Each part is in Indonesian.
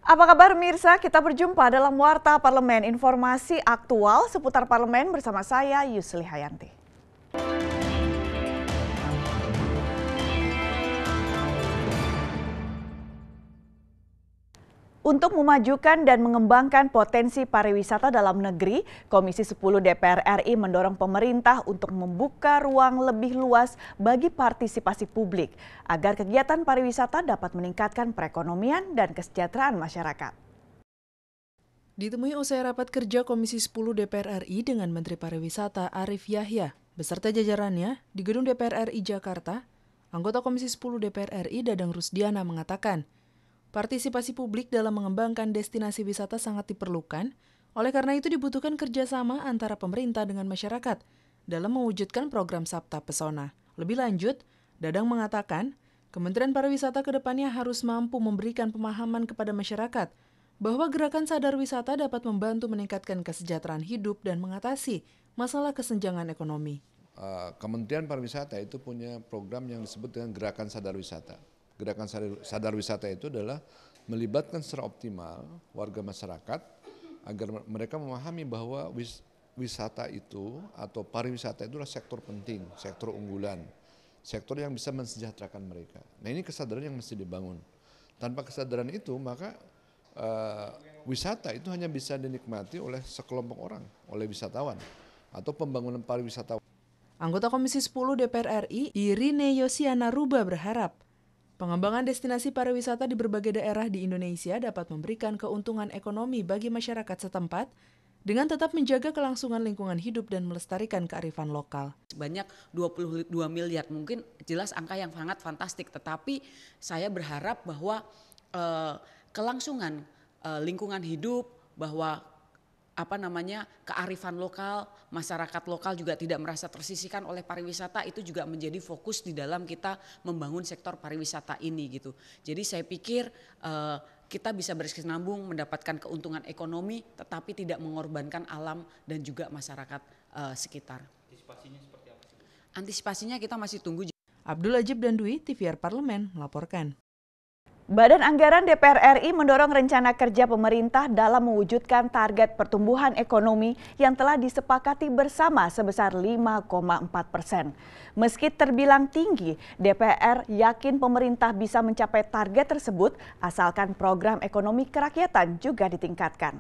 Apa kabar Mirsa? Kita berjumpa dalam Warta Parlemen, informasi aktual seputar parlemen bersama saya Yusli Hayanti. Untuk memajukan dan mengembangkan potensi pariwisata dalam negeri, Komisi 10 DPR RI mendorong pemerintah untuk membuka ruang lebih luas bagi partisipasi publik agar kegiatan pariwisata dapat meningkatkan perekonomian dan kesejahteraan masyarakat. Ditemui usai rapat kerja Komisi 10 DPR RI dengan Menteri Pariwisata Arief Yahya beserta jajarannya di Gedung DPR RI Jakarta, anggota Komisi 10 DPR RI Dadang Rusdiana mengatakan, partisipasi publik dalam mengembangkan destinasi wisata sangat diperlukan, oleh karena itu dibutuhkan kerjasama antara pemerintah dengan masyarakat dalam mewujudkan program Sabta Pesona. Lebih lanjut, Dadang mengatakan, Kementerian Pariwisata ke depannya harus mampu memberikan pemahaman kepada masyarakat bahwa gerakan sadar wisata dapat membantu meningkatkan kesejahteraan hidup dan mengatasi masalah kesenjangan ekonomi. Kementerian Pariwisata itu punya program yang disebut dengan Gerakan Sadar Wisata. Gerakan sadar wisata itu adalah melibatkan secara optimal warga masyarakat agar mereka memahami bahwa wisata itu atau pariwisata itu adalah sektor penting, sektor unggulan, sektor yang bisa mensejahterakan mereka. Nah, ini kesadaran yang mesti dibangun. Tanpa kesadaran itu maka wisata itu hanya bisa dinikmati oleh sekelompok orang, oleh wisatawan atau pembangunan pariwisata. Anggota Komisi 10 DPR RI Irine Yosiana Ruba berharap pengembangan destinasi pariwisata di berbagai daerah di Indonesia dapat memberikan keuntungan ekonomi bagi masyarakat setempat dengan tetap menjaga kelangsungan lingkungan hidup dan melestarikan kearifan lokal. Banyak 22 miliar, mungkin jelas angka yang sangat fantastik, tetapi saya berharap bahwa kelangsungan lingkungan hidup, bahwa kearifan lokal, masyarakat lokal juga tidak merasa tersisihkan oleh pariwisata, itu juga menjadi fokus di dalam kita membangun sektor pariwisata ini gitu. Jadi saya pikir kita bisa berkesinambung mendapatkan keuntungan ekonomi tetapi tidak mengorbankan alam dan juga masyarakat sekitar. Antisipasinya seperti apa sih? Antisipasinya kita masih tunggu. Abdul Ajib dan Dwi, TVR Parlemen melaporkan. Badan Anggaran DPR RI mendorong rencana kerja pemerintah dalam mewujudkan target pertumbuhan ekonomi yang telah disepakati bersama sebesar 5,4%. Meski terbilang tinggi, DPR yakin pemerintah bisa mencapai target tersebut asalkan program ekonomi kerakyatan juga ditingkatkan.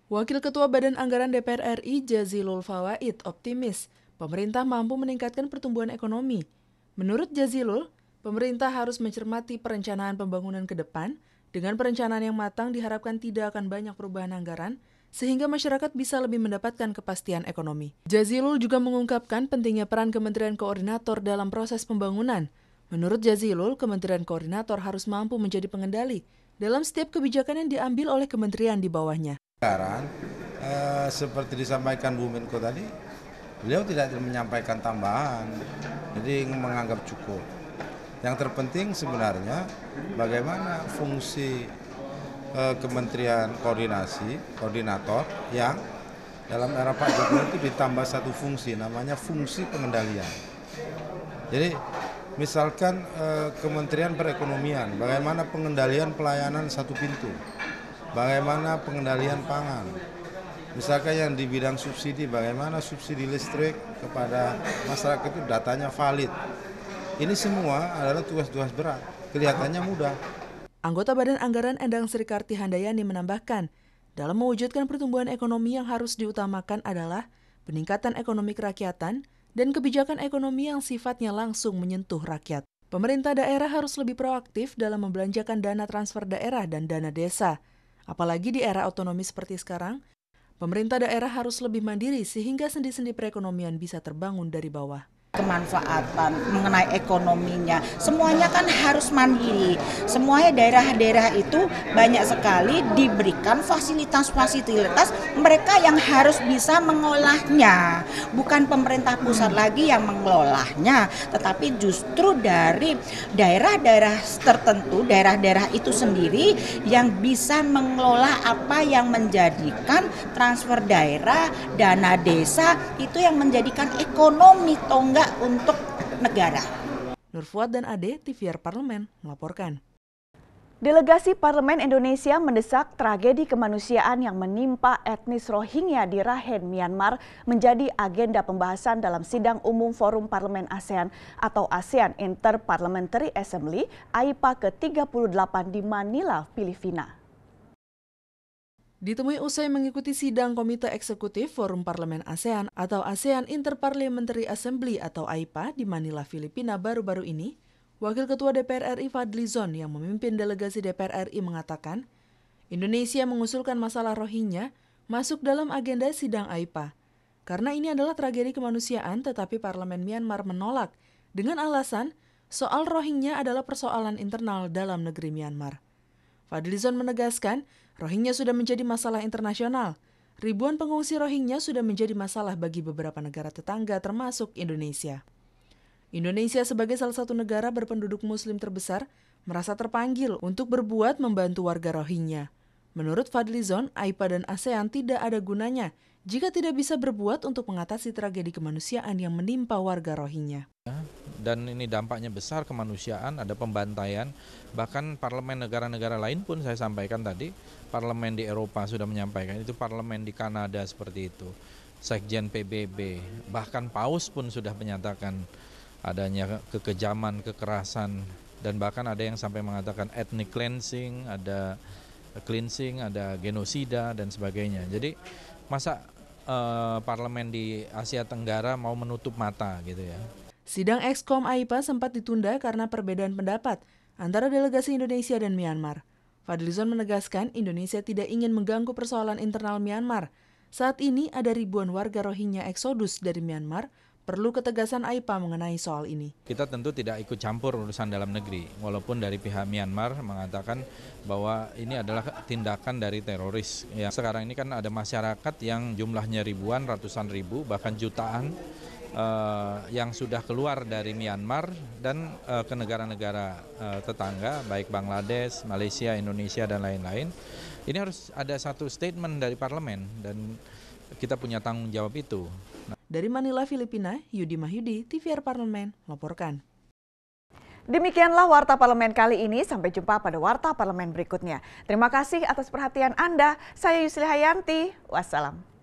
Wakil Ketua Badan Anggaran DPR RI Jazilul Fawaid optimis pemerintah mampu meningkatkan pertumbuhan ekonomi. Menurut Jazilul, pemerintah harus mencermati perencanaan pembangunan ke depan. Dengan perencanaan yang matang diharapkan tidak akan banyak perubahan anggaran, sehingga masyarakat bisa lebih mendapatkan kepastian ekonomi. Jazilul juga mengungkapkan pentingnya peran Kementerian Koordinator dalam proses pembangunan. Menurut Jazilul, Kementerian Koordinator harus mampu menjadi pengendali dalam setiap kebijakan yang diambil oleh kementerian di bawahnya. Sekarang, seperti disampaikan Bu Menko tadi, beliau tidak menyampaikan tambahan, jadi menganggap cukup. Yang terpenting sebenarnya bagaimana fungsi Kementerian Koordinator yang dalam era Pak Jokowi itu ditambah satu fungsi, namanya fungsi pengendalian. Jadi misalkan Kementerian Perekonomian, bagaimana pengendalian pelayanan satu pintu, bagaimana pengendalian pangan, misalkan yang di bidang subsidi, bagaimana subsidi listrik kepada masyarakat itu datanya valid. Ini semua adalah tugas-tugas berat, kelihatannya mudah. Anggota Badan Anggaran Endang Srikarti Handayani menambahkan, dalam mewujudkan pertumbuhan ekonomi yang harus diutamakan adalah peningkatan ekonomi kerakyatan dan kebijakan ekonomi yang sifatnya langsung menyentuh rakyat. Pemerintah daerah harus lebih proaktif dalam membelanjakan dana transfer daerah dan dana desa. Apalagi di era otonomi seperti sekarang, pemerintah daerah harus lebih mandiri sehingga sendi-sendi perekonomian bisa terbangun dari bawah. Kemanfaatan mengenai ekonominya, semuanya kan harus mandiri. Semuanya daerah-daerah itu banyak sekali diberikan fasilitas-fasilitas mereka yang harus bisa mengolahnya. Bukan pemerintah pusat lagi yang mengelolanya, tetapi justru dari daerah-daerah tertentu, daerah-daerah itu sendiri yang bisa mengelola apa yang menjadikan transfer daerah, dana desa itu yang menjadikan ekonomi tonggak untuk negara. Nur Fuad dan Ade, TVR Parlemen melaporkan. Delegasi Parlemen Indonesia mendesak tragedi kemanusiaan yang menimpa etnis Rohingya di Rakhine, Myanmar menjadi agenda pembahasan dalam sidang umum Forum Parlemen ASEAN atau ASEAN Inter-Parliamentary Assembly AIPA ke-38 di Manila, Filipina. Ditemui usai mengikuti sidang Komite Eksekutif Forum Parlemen ASEAN atau ASEAN Inter-Parliamentary Assembly atau AIPA di Manila, Filipina baru-baru ini, Wakil Ketua DPR RI Fadlizon yang memimpin delegasi DPR RI mengatakan, Indonesia mengusulkan masalah Rohingya masuk dalam agenda sidang AIPA. Karena ini adalah tragedi kemanusiaan tetapi Parlemen Myanmar menolak dengan alasan soal Rohingya adalah persoalan internal dalam negeri Myanmar. Fadlizon menegaskan, Rohingya sudah menjadi masalah internasional. Ribuan pengungsi Rohingya sudah menjadi masalah bagi beberapa negara tetangga termasuk Indonesia. Indonesia sebagai salah satu negara berpenduduk muslim terbesar merasa terpanggil untuk berbuat membantu warga Rohingya. Menurut Fadlizon, AIPA dan ASEAN tidak ada gunanya jika tidak bisa berbuat untuk mengatasi tragedi kemanusiaan yang menimpa warga Rohingya. Dan ini dampaknya besar kemanusiaan, ada pembantaian, bahkan parlemen negara-negara lain pun saya sampaikan tadi, parlemen di Eropa sudah menyampaikan, itu parlemen di Kanada seperti itu, Sekjen PBB, bahkan Paus pun sudah menyatakan adanya kekejaman, kekerasan, dan bahkan ada yang sampai mengatakan ethnic cleansing, ada genosida dan sebagainya. Jadi masa parlemen di Asia Tenggara mau menutup mata gitu ya. Sidang Ekskom AIPA sempat ditunda karena perbedaan pendapat antara delegasi Indonesia dan Myanmar. Fadlizon menegaskan Indonesia tidak ingin mengganggu persoalan internal Myanmar. Saat ini ada ribuan warga Rohingya eksodus dari Myanmar, perlu ketegasan AIPA mengenai soal ini. Kita tentu tidak ikut campur urusan dalam negeri, walaupun dari pihak Myanmar mengatakan bahwa ini adalah tindakan dari teroris. Ya, sekarang ini kan ada masyarakat yang jumlahnya ribuan, ratusan ribu, bahkan jutaan yang sudah keluar dari Myanmar dan ke negara-negara tetangga, baik Bangladesh, Malaysia, Indonesia, dan lain-lain. Ini harus ada satu statement dari parlemen dan kita punya tanggung jawab itu. Dari Manila, Filipina, Yudi Mahyudi, TVR Parlemen, melaporkan. Demikianlah Warta Parlemen kali ini. Sampai jumpa pada Warta Parlemen berikutnya. Terima kasih atas perhatian Anda. Saya Yusli Hayanti. Wassalam.